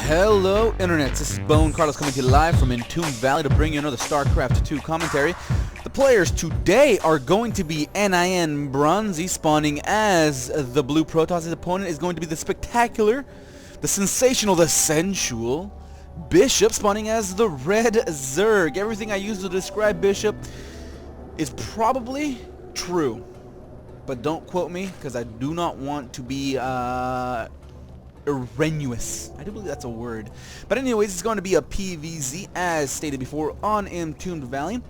Hello Internet, this is BoneCarlos coming to you live from Entombed Valley to bring you another StarCraft 2 commentary. The players today are going to be NiNBronzie spawning as the blue Protoss. His opponent is going to be the spectacular, the sensational, the sensual Bishop spawning as the red Zerg. Everything I use to describe Bishop is probably true, but don't quote me because I do not want to be erroneous. I do believe that's a word. But anyways, it's going to be a PVZ as stated before on Entombed Valley.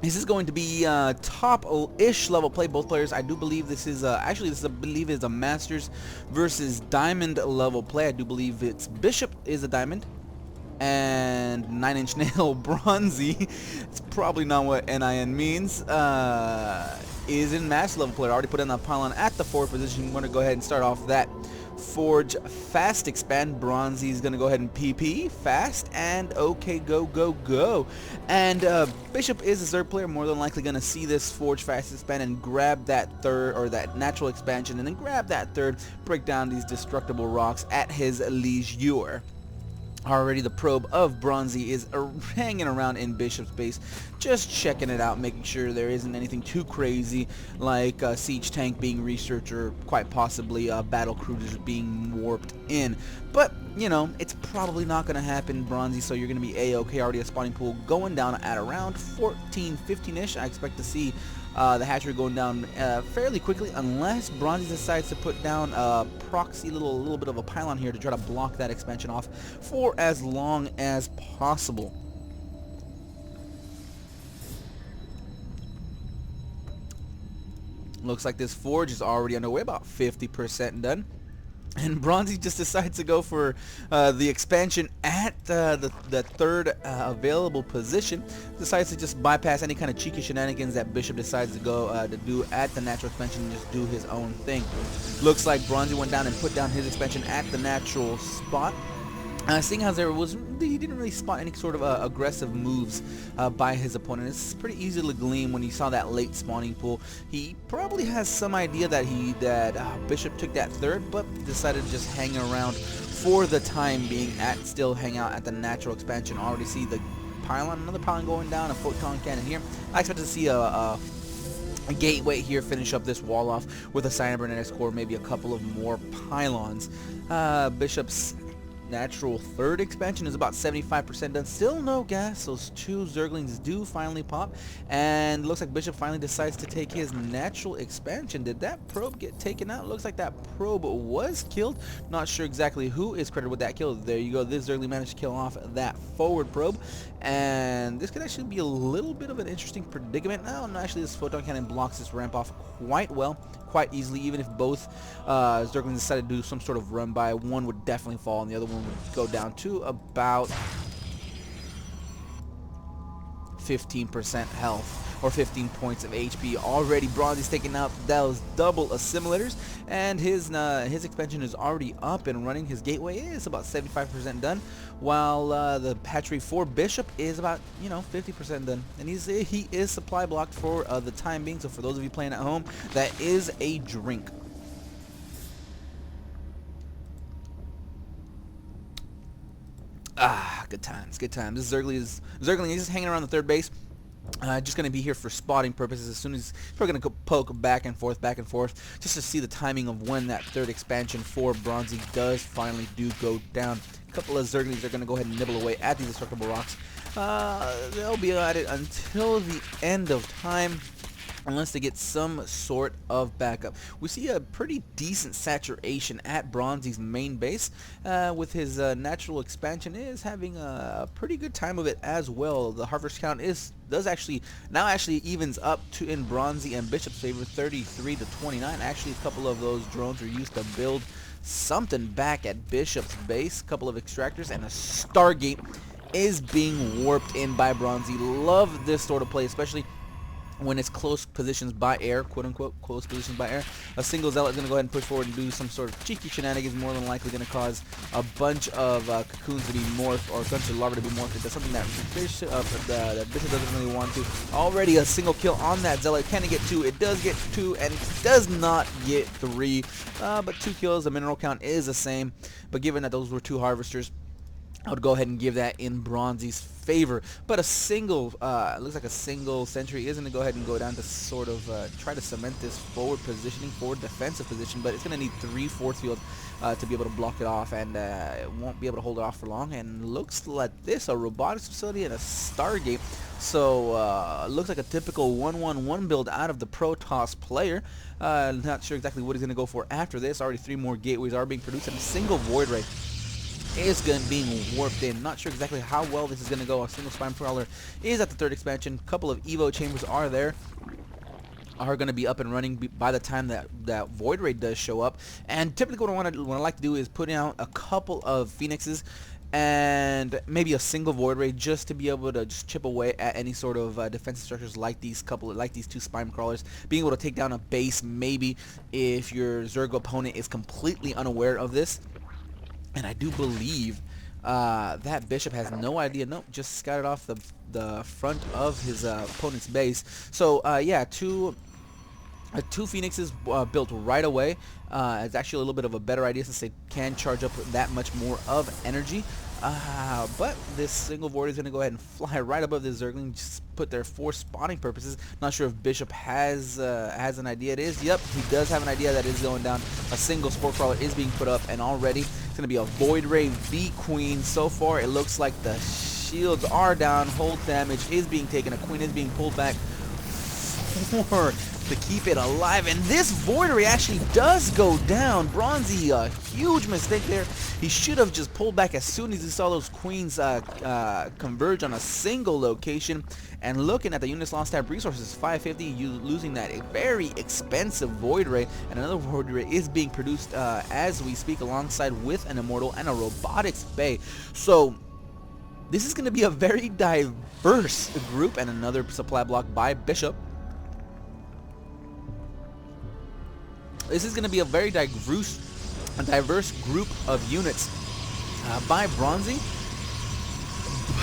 This is going to be top-ish level play. Both players, I do believe this is actually this I believe is a Masters versus Diamond level play. I do believe it's Bishop is a Diamond and 9-inch nail Bronzie. It's probably not what NIN means. Is in Master level player. Already put in that pylon at the forward position. I'm going to go ahead and start off that Forge fast expand. Bronzie is going to go ahead and PP fast and okay, go. And Bishop is a Zerg player, more than likely going to see this Forge fast expand and grab that third, or that natural expansion, and then grab that third, break down these destructible rocks at his leisure. Already the probe of Bronzie is hanging around in Bishop's base, just checking it out, making sure there isn't anything too crazy like a siege tank being researched or quite possibly battle cruisers being warped in. But, you know, it's probably not going to happen, Bronzie, so you're going to be A-OK. Already a spawning pool going down at around 14, 15-ish. I expect to see the hatchery going down fairly quickly, unless Bronzie decides to put down a proxy little bit of a pylon here to try to block that expansion off for as long as possible. Looks like this forge is already underway, about 50% done. And Bronzie just decides to go for the expansion at the third available position. Decides to just bypass any kind of cheeky shenanigans that Bishop decides to go to do at the natural expansion and just do his own thing. Looks like Bronzie went down and put down his expansion at the natural spot. Seeing how he didn't really spot any sort of aggressive moves by his opponent. It's pretty easy to glean when he saw that late spawning pool. He probably has some idea that Bishop took that third, but decided to just hang around for the time being still hang out at the natural expansion. Already see the pylon, another pylon going down, a photon cannon here. I expect to see a gateway here, finish up this wall off with a cybernetics core, maybe a couple of more pylons. Bishop's natural third expansion is about 75% done. Still no gas. Those two Zerglings do finally pop, and looks like Bishop finally decides to take his natural expansion. Did that probe get taken out? Looks like that probe was killed. Not sure exactly who is credited with that kill. There you go. This Zergling managed to kill off that forward probe, and this could actually be a little bit of an interesting predicament. No, actually this photon cannon blocks this ramp off quite well, quite easily. Even if both Zerglings decided to do some sort of run by, one would definitely fall and the other one would go down to about 15% health, or 15 points of HP. Already Bronzie's taking out those double assimilators, and his expansion is already up and running. His gateway is about 75% done, while the hatchery for Bishop is about 50% done, and he is supply blocked for the time being. So for those of you playing at home, that is a drink. Good times, good times. This Zergling is just hanging around the third base. Just going to be here for spotting purposes. As soon as he's probably going to poke back and forth, just to see the timing of when that third expansion for Bronzie does finally go down. A couple of Zerglings are going to go ahead and nibble away at these destructible rocks. They'll be at it until the end of time, unless they get some sort of backup. We see a pretty decent saturation at Bronzie's main base, with his natural expansion is having a pretty good time of it as well. The harvest count does actually evens up to in Bronzie and Bishop's favor, 33 to 29. Actually, a couple of those drones are used to build something back at Bishop's base. A couple of extractors and a Stargate is being warped in by Bronzie. Love this sort of play, especially when it's close positions by air, quote-unquote close positions by air. A single zealot is going to go ahead and push forward and do some sort of cheeky shenanigans, more than likely going to cause a bunch of cocoons to be morphed, or a bunch of larvae to be morphed. That's something that Bishop doesn't really want to. Already a single kill on that zealot. Can it get two? It does get two, and it does not get three. But 2 kills, the mineral count is the same. But given that those were 2 harvesters, I would go ahead and give that in Bronzie's favor. But a single, looks like a single sentry is going to go ahead and go down to sort of try to cement this forward positioning, forward defensive position. But it's going to need 3 force field to be able to block it off, and it won't be able to hold it off for long. And looks like this, a robotics facility and a Stargate. So looks like a typical 1-1-1 build out of the Protoss player. Not sure exactly what he's going to go for after this. Already 3 more gateways are being produced, and a single Void Ray is being warped in. Not sure exactly how well this is going to go. A single Spine Prowler is at the 3rd expansion. Couple of Evo chambers are there. Are going to be up and running by the time that Void Ray does show up. And typically what I like to do is put out a couple of Phoenixes and maybe a single Void Ray just to be able to just chip away at any sort of defensive structures like these 2 Spine Crawlers. Being able to take down a base maybe if your Zerg opponent is completely unaware of this. And I do believe that Bishop has no idea. Nope, just scouted off the front of his opponent's base. So yeah, two Phoenixes built right away. It's actually a little bit of a better idea since they can charge up that much more of energy. But this single Void is going to go ahead and fly right above the Zergling, just put there for spawning purposes. Not sure if Bishop has an idea. It is. Yep, he does have an idea that is going down. A single Spore Crawler is being put up, and already it's going to be a Void Ray V Queen. So far, it looks like the shields are down. Hold damage is being taken. A Queen is being pulled back for to keep it alive, and this Void Ray actually does go down. Bronzie, a huge mistake there. He should have just pulled back as soon as he saw those Queens converge on a single location. And looking at the units lost tab resources, 550, you losing that a very expensive Void Ray, and another Void Ray is being produced as we speak, alongside with an Immortal and a Robotics Bay. So this is going to be a very diverse group, and another supply block by Bishop. This is going to be a very diverse group of units by Bronzie.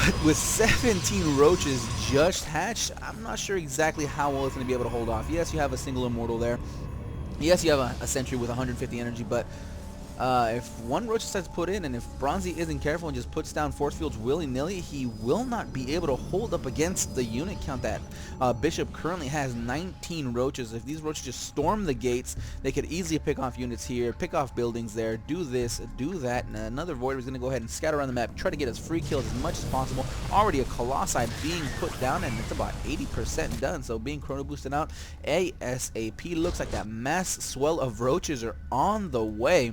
But with 17 roaches just hatched, I'm not sure exactly how well it's going to be able to hold off. Yes, you have a single Immortal there. Yes, you have a sentry with 150 energy, but if one roach decides to put in, and if Bronzie isn't careful and just puts down force fields willy-nilly, he will not be able to hold up against the unit count that Bishop currently has. 19 roaches. If these roaches just storm the gates, they could easily pick off units here, pick off buildings there, do this, do that, and another Void is going to go ahead and scatter around the map, try to get his free kills as much as possible. Already a Colossi being put down, and it's about 80% done, so being chrono boosted out ASAP. Looks like that mass swell of roaches are on the way.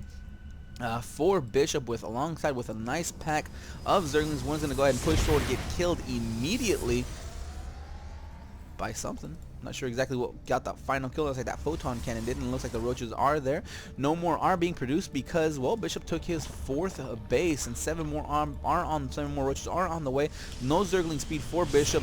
For Bishop, alongside with a nice pack of Zerglings. One's going to go ahead and push forward to get killed immediately by something. Not sure exactly what got that final kill. Looks like that photon cannon did, and it looks like the roaches are there. No more are being produced because, well, Bishop took his 4th base, and 7 more roaches are on the way. No Zergling speed for Bishop.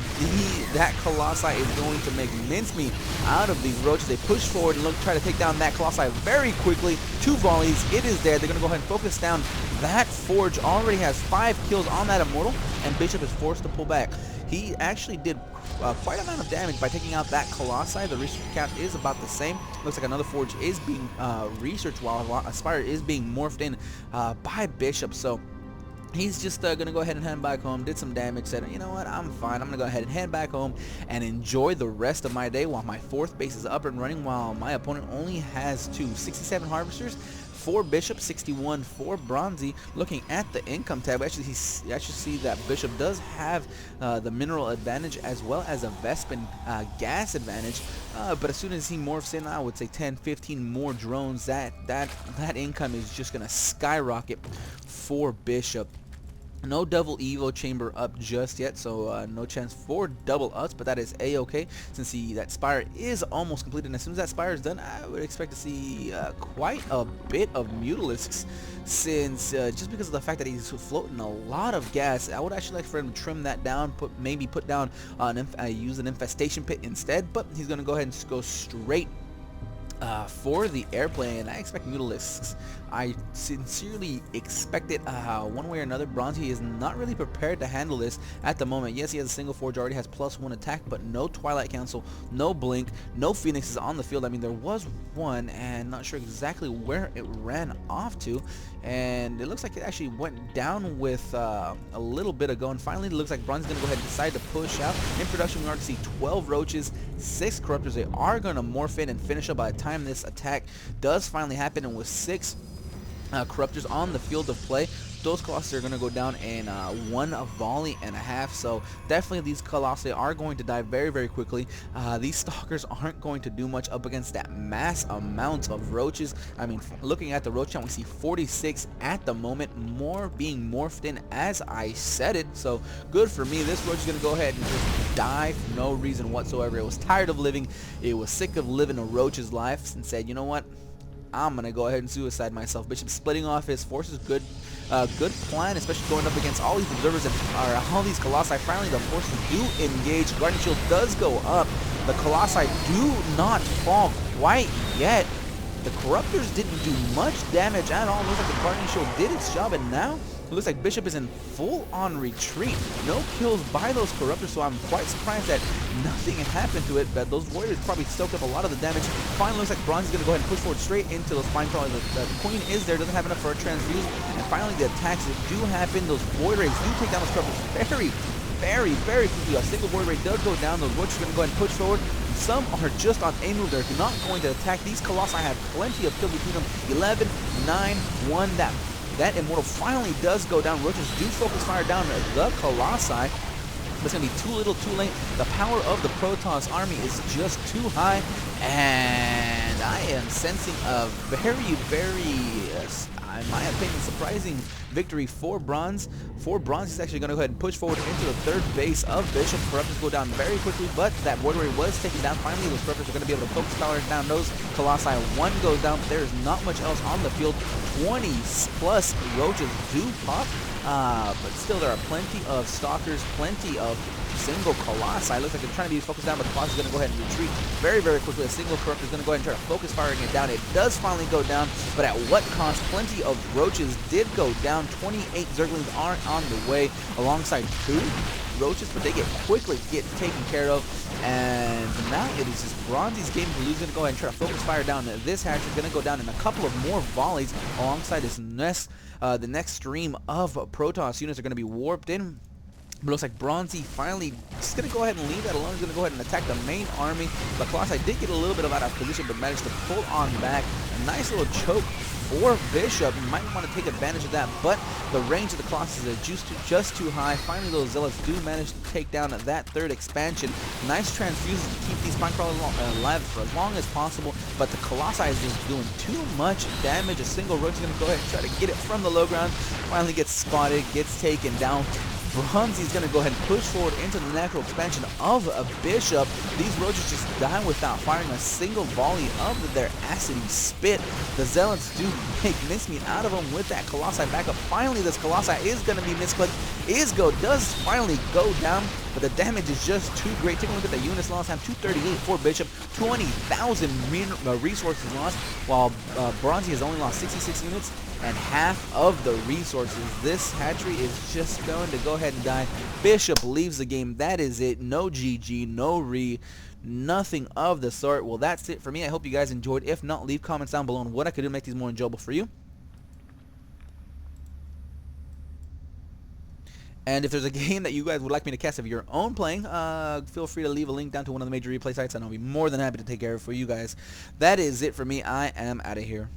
That Colossi is going to make mincemeat out of these roaches. They push forward and try to take down that Colossi very quickly. 2 volleys. It is dead. They're going to go ahead and focus down that Forge. Already has 5 kills on that Immortal, and Bishop is forced to pull back. He actually did quite a amount of damage by taking out that Colossi. The research count is about the same. Looks like another Forge is being researched while a Spire is being morphed in by Bishop. So he's just going to go ahead and head back home, did some damage, said, you know what, I'm fine. I'm going to go ahead and head back home and enjoy the rest of my day while my 4th base is up and running, while my opponent only has 67 Harvesters. For Bishop, 61 for Bronzie. Looking at the income tab, actually see that Bishop does have the mineral advantage as well as a Vespin gas advantage. But as soon as he morphs in, I would say 10-15 more drones. That income is just gonna skyrocket for Bishop. No double Evo chamber up just yet, so no chance for double ups, but that is a-okay since that Spire is almost completed. And as soon as that Spire is done, I would expect to see quite a bit of Mutalisks, since just because of the fact that he's floating a lot of gas. I would actually like for him to trim that down, maybe put down use an infestation pit instead, but he's going to go ahead and go straight for the airplane. I expect Mutalisks. I sincerely expect it one way or another. Bronzie is not really prepared to handle this at the moment. Yes, he has a single forge, already has +1 attack, but no Twilight Council, no Blink, no Phoenixes on the field. I mean, there was one, and not sure exactly where it ran off to, and it looks like it actually went down with a little bit ago, and finally it looks like Bronze's going to go ahead and decide to push out. In production, we already see 12 Roaches, 6 Corruptors. They are going to morph in and finish up by the time this attack does finally happen, and with 6 Corruptors on the field of play, those Colossi are going to go down in one volley and a half. So definitely these Colossi are going to die very, very quickly. These Stalkers aren't going to do much up against that mass amount of Roaches. I mean, looking at the Roach count, we see 46 at the moment, more being morphed in as I said it. So good for me. This Roach is going to go ahead and just die for no reason whatsoever. It was tired of living. It was sick of living a Roach's life and said, you know what? I'm gonna go ahead and suicide myself. Bishop splitting off his forces, good plan, especially going up against all these observers and all these Colossi. Finally, the forces do engage. Guardian Shield does go up. The Colossi do not fall quite yet. The Corruptors didn't do much damage at all. It looks like the Guardian Shield did its job, and now it looks like Bishop is in full-on retreat. No kills by those Corruptors, so I'm quite surprised that nothing happened to it, but those Warriors probably soaked up a lot of the damage. Finally, looks like Bronze is going to go ahead and push forward straight into those Spine Crawlers. The Queen is there, doesn't have enough for a transfuse, and finally the attacks that do happen. Those Void Rays do take down those Corruptors very quickly. A single Void Ray does go down. Those Roaches are going to go ahead and push forward. Some are just on a move. They're not going to attack. These Colossi have plenty of kills between them. 11, 9, 1. That Immortal finally does go down. Roaches do focus fire down the Colossi. But it's going to be too little, too late. The power of the Protoss army is just too high. And I am sensing a very, in my opinion, surprising victory for Bronze. Bronze is actually going to go ahead and push forward into the third base of Bishop. Corruptors go down very quickly, but that Void Ray was taken down. Finally, those Corruptors are going to be able to focus power down those Colossi. One goes down, but there is not much else on the field. 20 plus Roaches do pop, but still there are plenty of Stalkers, plenty of single Colossi. Looks like they're trying to be focused down, but the Colossi is going to go ahead and retreat very, very quickly. A single Corruptor is going to go ahead and try to focus firing it down. It does finally go down, but at what cost? Plenty of Roaches did go down. 28 Zerglings are on the way alongside 2 Roaches, but they quickly get taken care of. And now it is just Bronze's game to lose. Going to go ahead and try to focus fire down. This hatch is going to go down in a couple of more volleys alongside this next, the next stream of Protoss units are going to be warped in. But it looks like Bronzie finally just going to go ahead and leave that alone. He's going to go ahead and attack the main army. The Colossi did get a little bit of out of position, but managed to pull on back. A nice little choke for Bishop. You might want to take advantage of that, but the range of the Colossus is just too high. Finally, those Zealots do manage to take down that third expansion. Nice transfuses to keep these Spine Crawlers alive for as long as possible, but the Colossi is just doing too much damage. A single Roach is going to go ahead and try to get it from the low ground. Finally gets spotted, gets taken down. Bronzie is going to go ahead and push forward into the natural expansion of a Bishop. These Roaches just die without firing a single volley of their acidy spit. The Zealots do make mincemeat out of them with that Colossi backup. Finally, this Colossi is going to be misclicked. Does finally go down, but the damage is just too great. Take a look at the units lost. Have 238 for Bishop, 20,000 resources lost, while Bronzie has only lost 66 units and half of the resources. This hatchery is just going to go ahead and die. Bishop leaves the game. That is it. No GG, no nothing of the sort. Well, that's it for me. I hope you guys enjoyed. If not, leave comments down below on what I could do to make these more enjoyable for you. And if there's a game that you guys would like me to cast of your own playing, feel free to leave a link down to one of the major replay sites, and I'll be more than happy to take care of it for you guys. That is it for me. I am out of here.